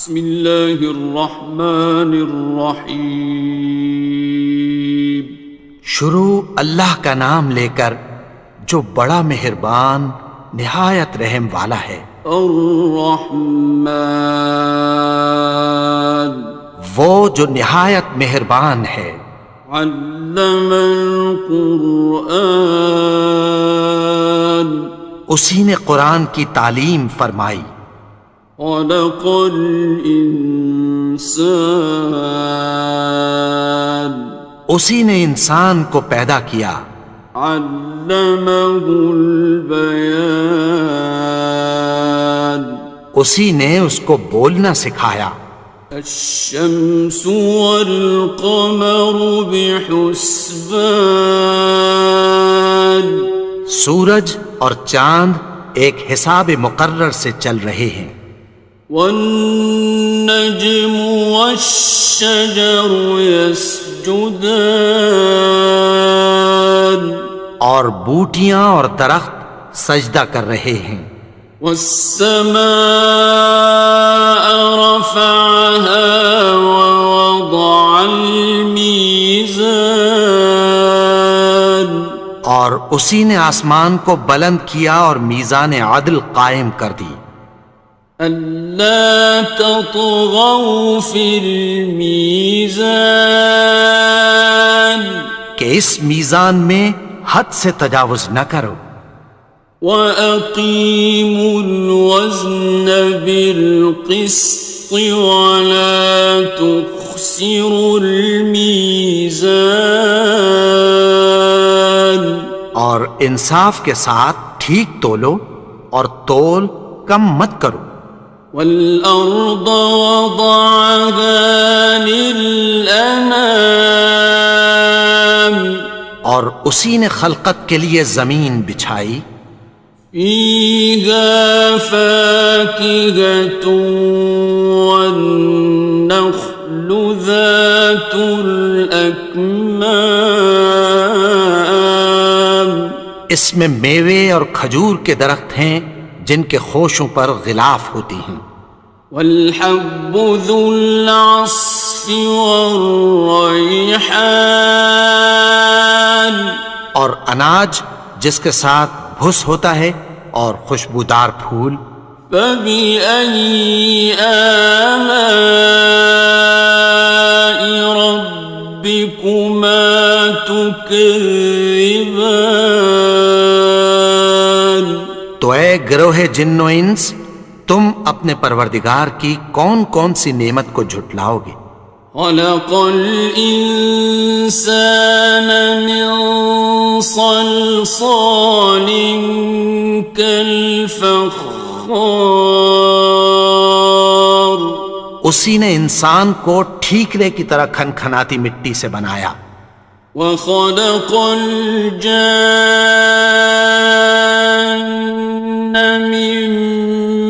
بسم اللہ الرحمن الرحیم. شروع اللہ کا نام لے کر جو بڑا مہربان نہایت رحم والا ہے. الرحمن وہ جو نہایت مہربان ہے. علم القرآن اسی نے قرآن کی تعلیم فرمائی. خلق الانسان اسی نے انسان کو پیدا کیا. علمہ البیان اسی نے اس کو بولنا سکھایا. الشمس والقمر بحسبان سورج اور چاند ایک حساب مقرر سے چل رہے ہیں. والنجم والشجر يسجدان اور بوٹیاں اور درخت سجدہ کر رہے ہیں. والسماء رفعها ووضع الميزان اور اسی نے آسمان کو بلند کیا اور میزان عدل قائم کر دی. ألا تطغوا في الميزان کہ اس میزان میں حد سے تجاوز نہ کرو. وَأَقِيمُوا الْوَزْنَ بِالْقِسْطِ وَلَا تُخْسِرُوا الْمِيزَانَ اور انصاف کے ساتھ ٹھیک تولو اور تول کم مت کرو. وَالْأَرْضَ وَضَعَهَا لِلْأَنَامِ اور اسی نے خلقت کے لیے زمین بچھائی. فِيهَا فَاكِهَةٌ وَالنَّخْلُ ذَاتُ الْأَكْمَامِ اس میں میوے اور کھجور کے درخت ہیں جن کے خوشوں پر غلاف ہوتی ہیں. وَالْحَبُّ ذُو الْعَصْفِ وَالرَّيْحَانِ اور اناج جس کے ساتھ بھس ہوتا ہے اور خوشبودار پھول. فَبِأَيِّ آلَاءِ رَبِّكُمَا تُكَذِّبَانِ تو اے گروہ جن و انس تم اپنے پروردگار کی کون کون سی نعمت کو جھٹلاؤ گے. خَلَقَ الْإِنسَانَ مِنْ صَلْصَالٍ كَالْفَخَّارِ اسی نے انسان کو ٹھیکرے کی طرح کھنکھناتی مٹی سے بنایا. وَخَلَقَ الْجَانَّ مِن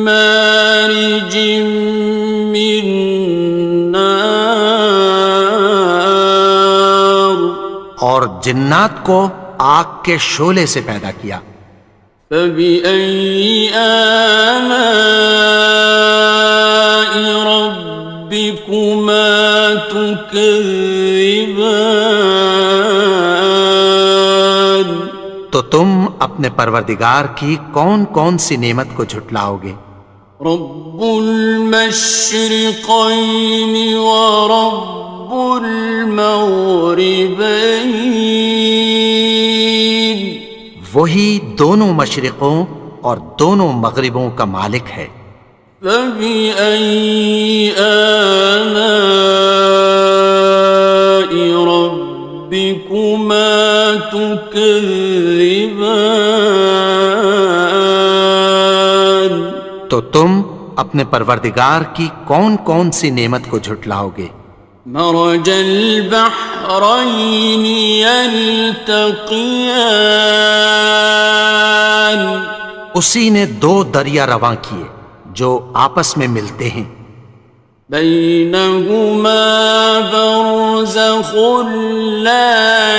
مَّارِجٍ مِّن نَّارٍ اور جنات کو آگ کے شعلے سے پیدا کیا. فَبِأَيِّ آلَاءِ رَبِّكُمَا تُكَذِّبَانِ تو تم اپنے پروردگار کی کون کون سی نعمت کو جھٹلاؤ گے. رب المشرقین ورب المغربین وہی دونوں مشرقوں اور دونوں مغربوں کا مالک ہے. فَبِأَيِّ آلَاءِ رَبِّكُمَا تُكَذِّبَانِ تو تم اپنے پروردگار کی کون کون سی نعمت کو جھٹلاؤ گے. مرج البحرین یلتقیان اسی نے دو دریا رواں کیے جو آپس میں ملتے ہیں. بینہما برزخ لا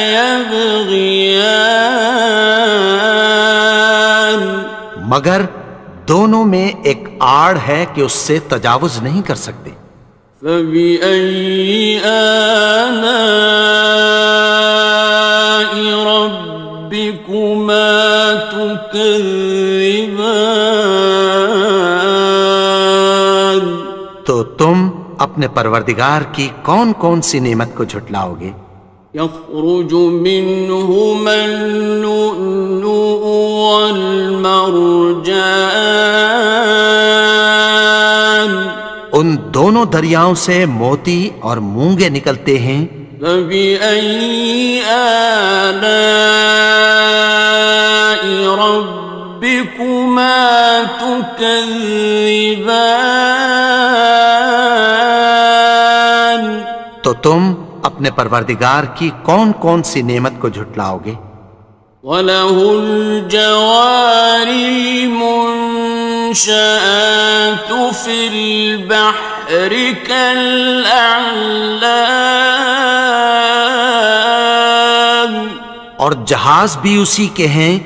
یبغیان مگر دونوں میں ایک آڑ ہے کہ اس سے تجاوز نہیں کر سکتے۔ فبأي آلاء ربكما تكذبان؟ تو تم اپنے پروردگار کی کون کون سی نعمت کو جھٹلاؤ گے؟ يخرج منهما اللؤلؤ والمرجان، ان دونوں دریاؤں سے موتی اور مونگے نکلتے ہیں۔ فبأي آلاء ربكما تكذبان؟ تو تم اپنے پروردگار کی کون کون سی نعمت کو جھٹلاؤ گے؟ وَلَهُ الْجَوَارِ الْمُنشَآتُ فِي الْبَحْرِ كَالْأَعْلَامِ، اور جہاز بھی اسی کے ہیں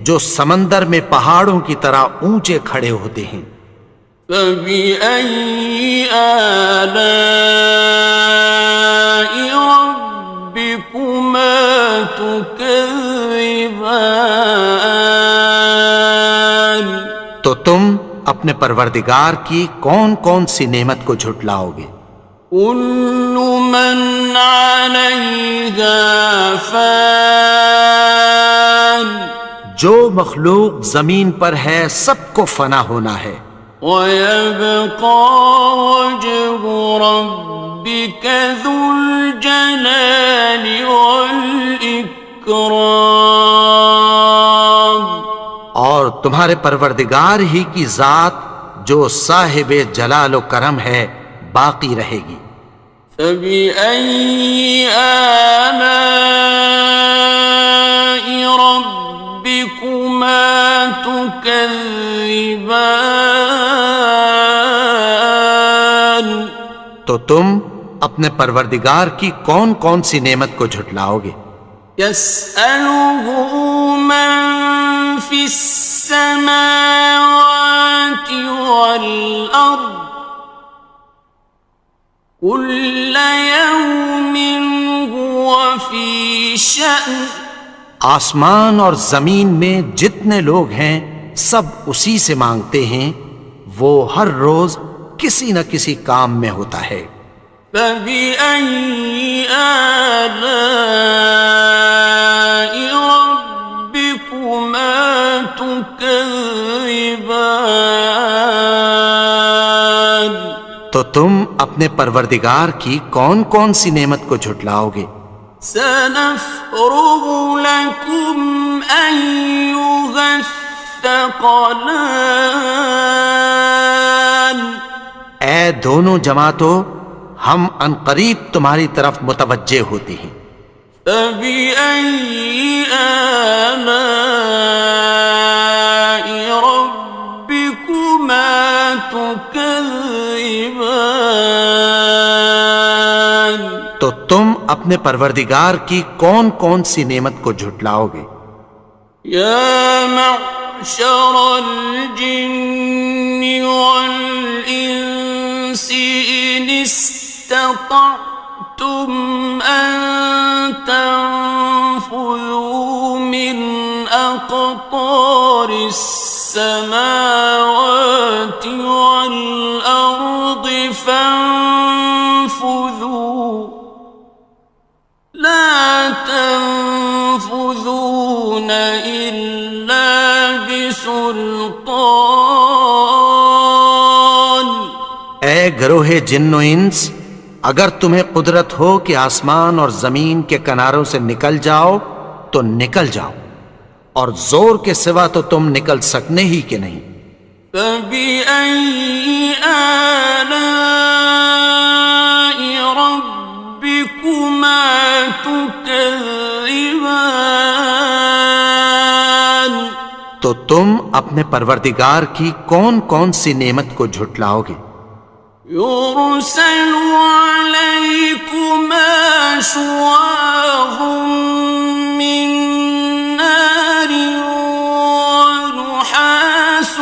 جو سمندر میں پہاڑوں کی طرح اونچے کھڑے ہوتے ہیں۔ فَبِأَيِّ آلَاءِ رَبِّكُمَا تُكَذِّبَانِ؟ تو تم اپنے پروردگار کی کون کون سی نعمت کو جھٹلاؤ گے؟ كُلُّ مَنْ عَلَيْهَا فَانٍ، جو مخلوق زمین پر ہے سب کو فنا ہونا ہے۔ وَيَبْقَى وَجْهُ رَبِّكَ ذُو الْجَلَالِ وَالْإِكْرَامِ، اور تمہارے پروردگار ہی کی ذات جو صاحب جلال و کرم ہے باقی رہے گی۔ فَبِأَيِّ آلَاءِ رَبِّكُمَا تُكَذِّبَانِ؟ تو تم اپنے پروردگار کی کون کون سی نعمت کو جھٹلاؤ گے؟ يَسْأَلُهُ مَن فِي السَّمَاوَاتِ وَالْأَرْضِ كُلَّ يَوْمٍ هُوَ فِي شَأْنٍ، آسمان اور زمین میں جتنے لوگ ہیں سب اسی سے مانگتے ہیں، وہ ہر روز کسی نہ کسی کام میں ہوتا ہے۔ فَبِأَيِّ آلَاءِ رَبِّكُمَا تُكَذِّبَانِ؟ تو تم اپنے پروردگار کی کون کون سی نعمت کو جھٹلاؤ گے؟ سَنَفْرُغُ لَكُمْ أَيُّهَ الثَّقَلَانِ، اے دونوں جماعتوں ہم عنقریب تمہاری طرف متوجہ ہوتے ہیں۔ فَبِأَيِّ آلَاءِ رَبِّكُمَا تُكَذِّبَانِ؟ تو تم اپنے پروردگار کی کون کون سی نعمت کو جھٹلاؤ گے؟ يَا مَعْشَرَ الْجِنِّ وَالْإِنسِ إِنِ اسْتَطَعْتُمْ أَن تَنفُذُوا مِنْ أَقْطَارِ السَّمَاوَاتِ وَالْأَرْضِ فَانفُذُوا لَا تَنفُذُونَ إِلَّا بِسُلْطَانٍ۔ اے گروہ جن و انس، اگر تمہیں قدرت ہو کہ آسمان اور زمین کے کناروں سے نکل جاؤ تو نکل جاؤ، اور زور کے سوا تو تم نکل سکنے ہی کہ نہیں۔ فَبِأَيِّ آلَاءِ رَبِّكُمَا تُكَذِّبَانِ؟ تو تم اپنے پروردگار کی کون کون سی نعمت کو جھٹلاؤ گے؟ يُرْسَلُ عَلَيْكُمَا شُوَاظٌ مِّن نَّارٍ وَنُحَاسٌ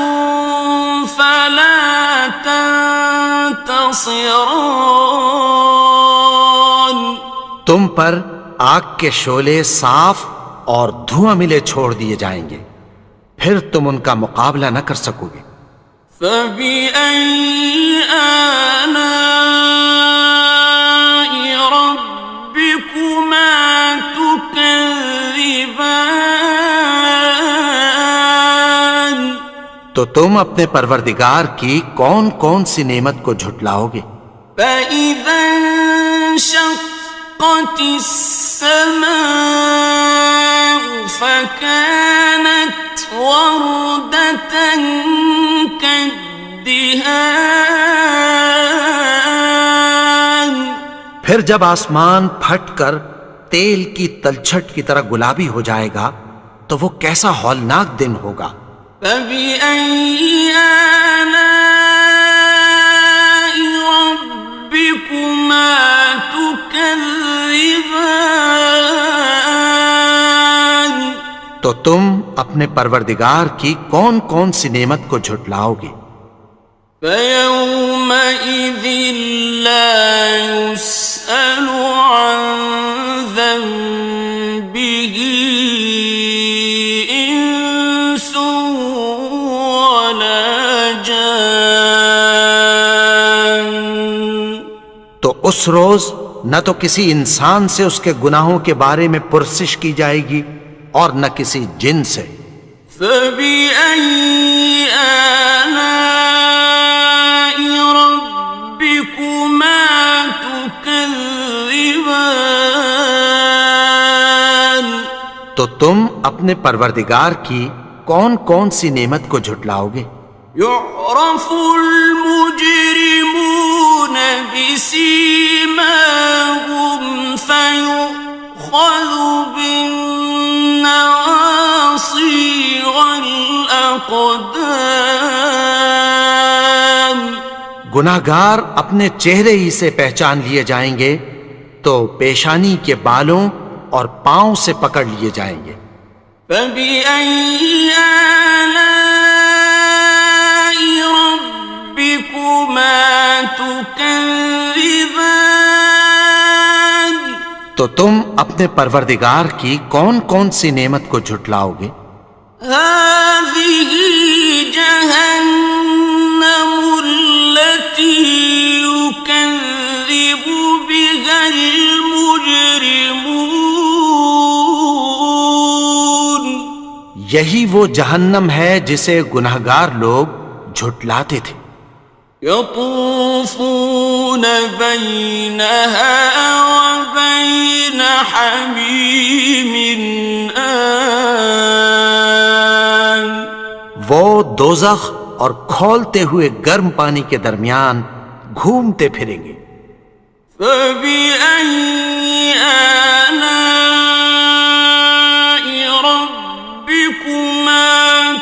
ينتصران تم پر آگ کے شعلے صاف اور دھواں ملے چھوڑ دیے جائیں گے، پھر تم ان کا مقابلہ نہ کر سکو گے۔ فبأي آلاء ربكما تكذبان تو تم اپنے پروردگار کی کون کون سی نعمت کو جھٹلاؤ گے؟ فإذا انشقت السماء فكانت وردة كالدهان پھر جب آسمان پھٹ کر تیل کی تلچھٹ کی طرح گلابی ہو جائے گا تو وہ کیسا ہولناک دن ہوگا۔ فبأي آلاء ربكما تكذبان تو تم اپنے پروردگار کی کون کون سی نعمت کو جھٹلاؤ گے؟ فيومئذ لا يسأل عن ذنبه إنس ولا جان تو اس روز نہ تو کسی انسان سے اس کے گناہوں کے بارے میں پرسش کی جائے گی اور نہ کسی جن سے۔ فبأي آلاء ربكما تكذبان تو تم اپنے پروردگار کی کون کون سی نعمت کو جھٹلاؤ گے؟ يعرف المجرمون بسيماهم فيؤخذ بالنواصي والأقدام گناہگار اپنے چہرے ہی سے پہچان لیے جائیں گے تو پیشانی کے بالوں اور پاؤں سے پکڑ لیے جائیں گے۔ فبأي آلاء ربكما تكذبان تو تم اپنے پروردگار کی کون کون سی نعمت کو جھٹلاؤ گے؟ هذه جهنم التي يكذب بها المجرمون یہی وہ جہنم ہے جسے گناہگار لوگ جھٹلاتے تھے۔ يطوفون بينها وبين حميم آن وہ دوزخ اور کھولتے ہوئے گرم پانی کے درمیان گھومتے پھریں گے۔ فبأي آلاء ربكما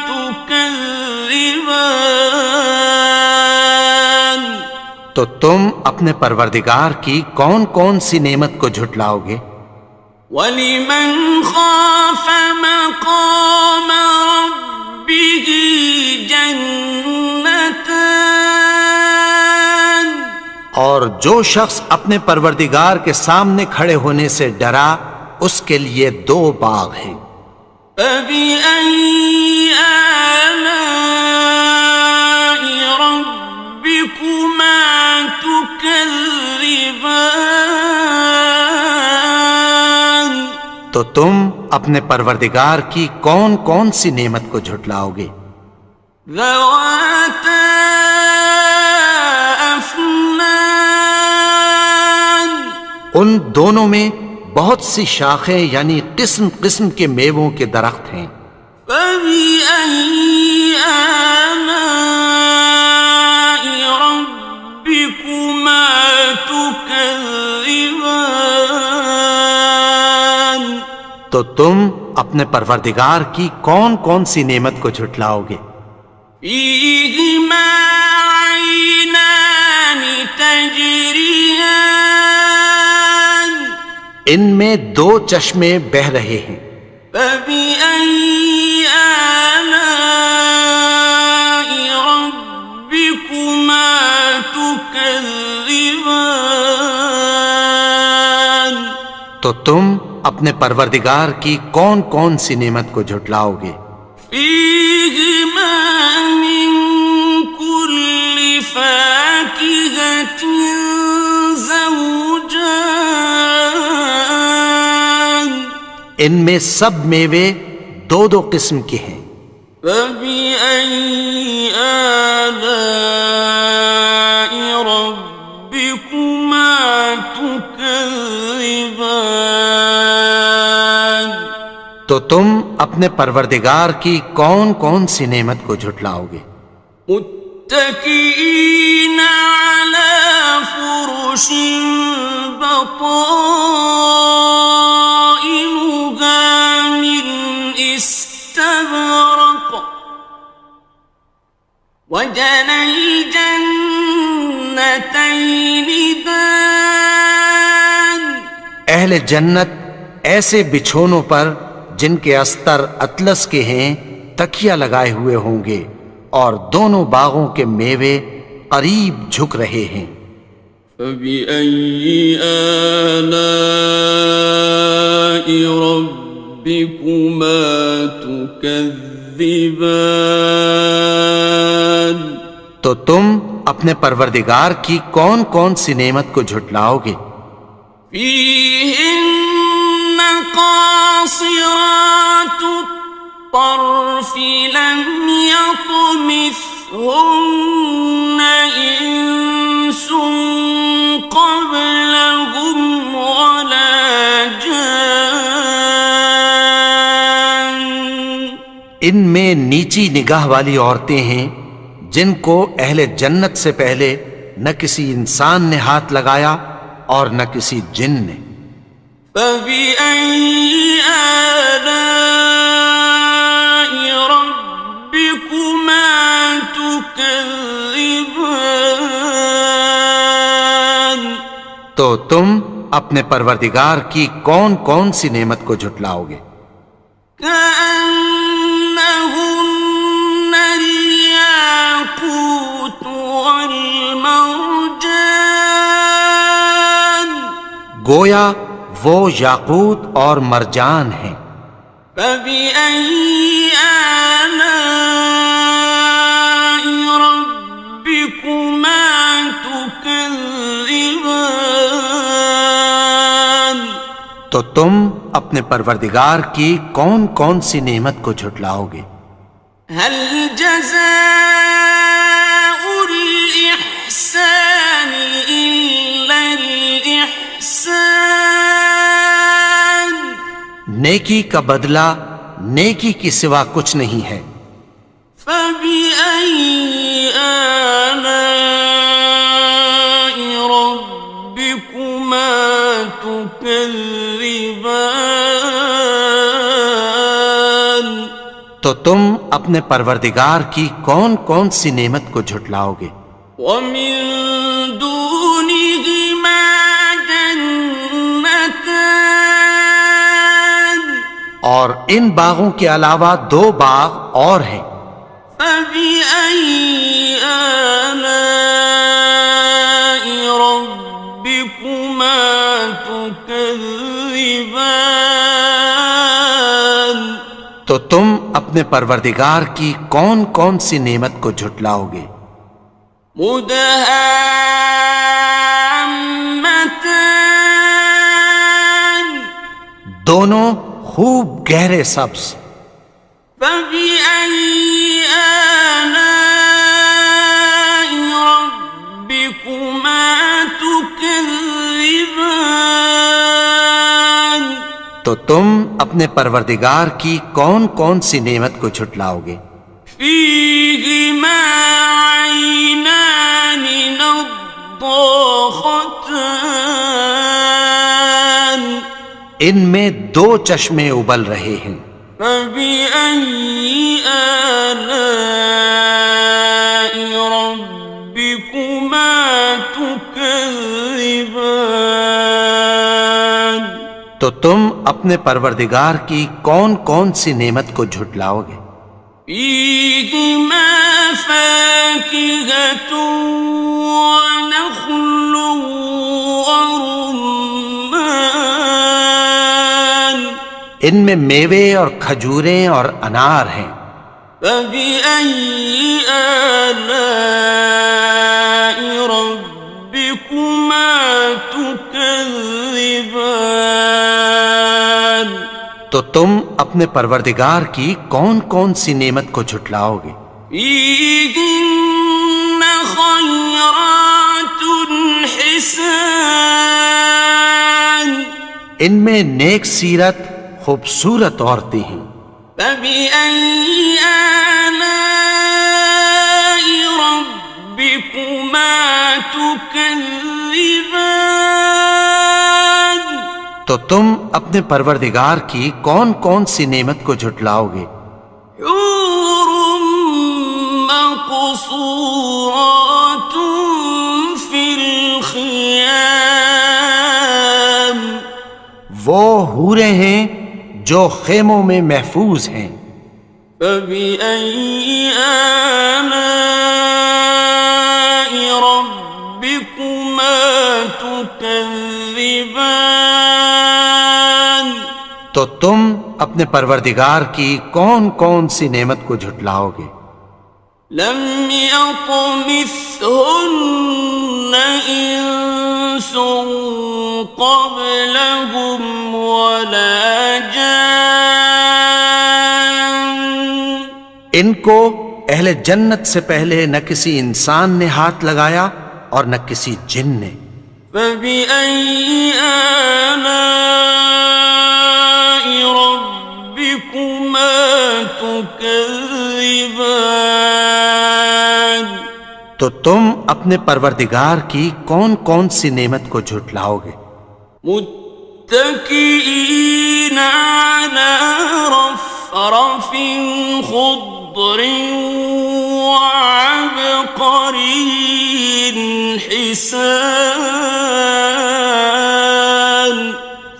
تكذبان تو تم اپنے پروردگار کی کون کون سی نعمت کو جھٹلاؤ گے؟ وَلِمَنْ خَافَ مَقَامَ رَبِّهِ جَنَّتَانِ اور جو شخص اپنے پروردگار کے سامنے کھڑے ہونے سے ڈرا اس کے لیے دو باغ ہیں۔ فَبِأَيِّ آلَاءِ رَبِّكُمَا تُكَذِّبَانِ تو تم اپنے پروردگار کی کون کون سی نعمت کو جھٹلاؤ گے؟ ذَوَاتَا أَفْنَانٍ ان دونوں میں بہت سی شاخیں یعنی قسم قسم کے میووں کے درخت ہیں۔ فَبِأَيِّ آلَاءِ رَبِّكُمَا تُكَذِّبَانِ تو تم اپنے پروردگار کی کون کون سی نعمت کو جھٹلاؤ گے؟ فِيهِمَا عَيْنَانِ تَجْرِيَانِ ان میں دو چشمے بہہ رہے ہیں۔ فَبِأَيِّ آلَاءِ رَبِّكُمَا تُكَذِّبَانِ تكذبان تو تم اپنے پروردگار کی کون کون سی نعمت کو جھٹلاؤ گے؟ فيهما من كل فاكهة زوجان ان میں سب میوے دو دو قسم کے ہیں۔ فبأي آلاء ربكما تكذبان تو تم اپنے پروردگار کی کون کون سی نعمت کو جھٹلاؤ گے؟ متكئين على فرش بطائنها من استبرق وجنى الجنتين دان اہل جنت ایسے بچھونوں پر جن کے استر اطلس کے ہیں تکیہ لگائے ہوئے ہوں گے، اور دونوں باغوں کے میوے قریب جھک رہے ہیں۔ فبأي آلاء ربكما تكذبان تو تم اپنے پروردگار کی کون کون سی نعمت کو جھٹلاؤ گے؟ فيهن قاصرات الطرف لم يطمثهن إنس قبلهم ولا جان ان میں نیچی نگاہ والی عورتیں ہیں جن کو اہل جنت سے پہلے نہ کسی انسان نے ہاتھ لگایا اور نہ کسی جن نے۔ فبأي آلاء ربكما تكذبان تو تم اپنے پروردگار کی کون کون سی نعمت کو جھٹلاؤ گے؟ كأنهن الياقوت والمرجان گویا وہ یاقوت اور مرجان ہیں۔ فبأي آلاء ربكما تكذبان تو تم اپنے پروردگار کی کون کون سی نعمت کو جھٹلاؤ گے؟ هل جزاء الإحسان إلا الإحسان نیکی کا بدلہ نیکی کی سوا کچھ نہیں ہے۔ فبأي آلاء ربكما تكذبان تو تم اپنے پروردگار کی کون کون سی نعمت کو جھٹلاؤ گے؟ ومن دونهما جنتان اور ان باغوں کے علاوہ دو باغ اور ہیں۔ فبأي آلاء ربكما تكذبان تو تم اپنے پروردگار کی کون کون سی نعمت کو جھٹلاؤ گے؟ مدهامتان دونوں خوب گہرے سبز۔ فبأي آلاء ربكما تكذبان تو تم اپنے پروردگار کی کون کون سی نعمت کو جھٹلاؤ گے؟ فيهما عينان نضاختان ان میں دو چشمے ابل رہے ہیں۔ فبأي آلاء ربكما تكذبان تو تم اپنے پروردگار کی کون کون سی نعمت کو جھٹلاؤ گے؟ فيهما فاكهة ونخل ورمان ان میں میوے اور کھجوریں اور انار ہیں. فبأي آلاء ربكما تكذبان تو تم اپنے پروردگار کی کون کون سی نعمت کو جھٹلاؤ گے؟ فيهن خيرات حسان ان میں نیک سیرت خوبصورت عورتیں ہیں. فبأي آلاء ربكما تكذبان تو تم اپنے پروردگار کی کون کون سی نعمت کو جھٹلاؤ گے؟ حور مقصورات في الخيام وہ حوریں ہیں جو خیموں میں محفوظ ہیں. فبأي آلاء ربكما تكذبان تو تم اپنے پروردگار کی کون کون سی نعمت کو جھٹلاؤ گے؟ لم يطمثهن إنس قبلهم ولا جان ان کو اہل جنت سے پہلے نہ کسی انسان نے ہاتھ لگایا اور نہ کسی جن نے. فبأي آلاء ربكما تكذبان تو تم اپنے پروردگار کی کون کون سی نعمت کو جھٹلاؤ گے؟ متكئين على رفرف خضر وعبقري حسان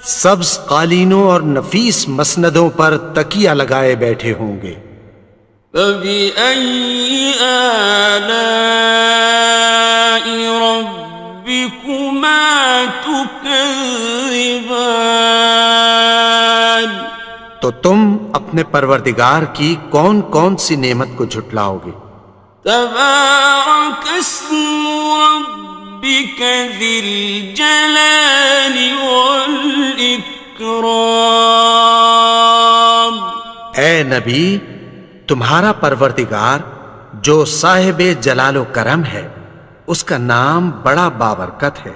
سبز قالینوں اور نفیس مسندوں پر تکیہ لگائے بیٹھے ہوں گے. فبأي آلاء ربكما تكذبان تو تم اپنے پروردگار کی کون کون سی نعمت کو جھٹلاؤ گے؟ تبارك اسم ربك ذي الجلال والإكرام اے نبی، تمہارا پروردگار جو صاحب جلال و کرم ہے، اس کا نام بڑا بابرکت ہے.